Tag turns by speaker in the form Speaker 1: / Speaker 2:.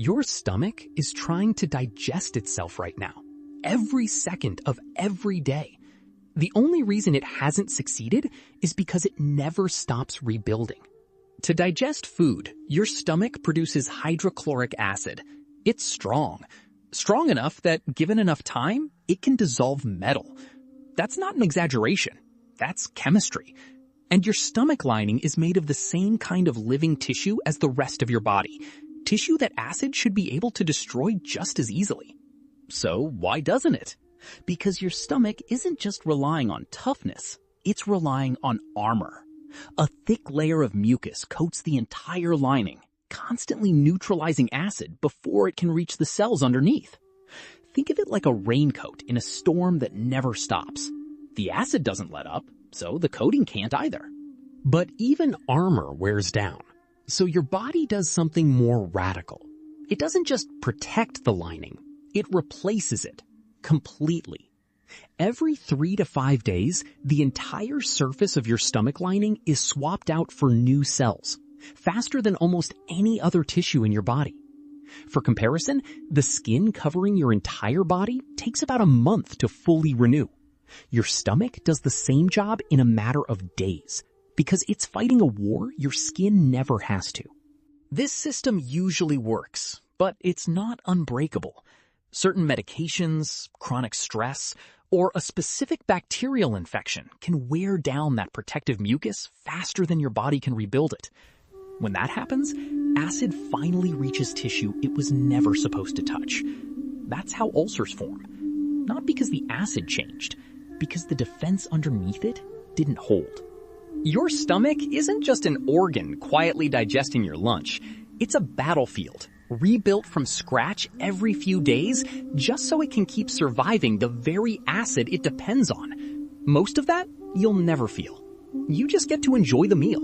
Speaker 1: Your stomach is trying to digest itself right now, every second of every day. The only reason it hasn't succeeded is because it never stops rebuilding. To digest food, your stomach produces hydrochloric acid. It's strong enough that given enough time, it can dissolve metal. That's not an exaggeration. That's chemistry. And your stomach lining is made of the same kind of living tissue as the rest of your body, tissue that acid should be able to destroy just as easily. So why doesn't it? Because your stomach isn't just relying on toughness, it's relying on armor. A thick layer of mucus coats the entire lining, constantly neutralizing acid before it can reach the cells underneath. Think of it like a raincoat in a storm that never stops. The acid doesn't let up, so the coating can't either. But even armor wears down, so your body does something more radical. It doesn't just protect the lining, it replaces it completely. Every 3 to 5 days, the entire surface of your stomach lining is swapped out for new cells, faster than almost any other tissue in your body. For comparison, the skin covering your entire body takes about a month to fully renew. Your stomach does the same job in a matter of days, because it's fighting a war your skin never has to. This system usually works, but it's not unbreakable. Certain medications, chronic stress, or a specific bacterial infection can wear down that protective mucus faster than your body can rebuild it. When that happens, acid finally reaches tissue it was never supposed to touch. That's how ulcers form. Not because the acid changed, because the defense underneath it didn't hold. Your stomach isn't just an organ quietly digesting your lunch. It's a battlefield, rebuilt from scratch every few days just so it can keep surviving the very acid it depends on. Most of that you'll never feel. You just get to enjoy the meal.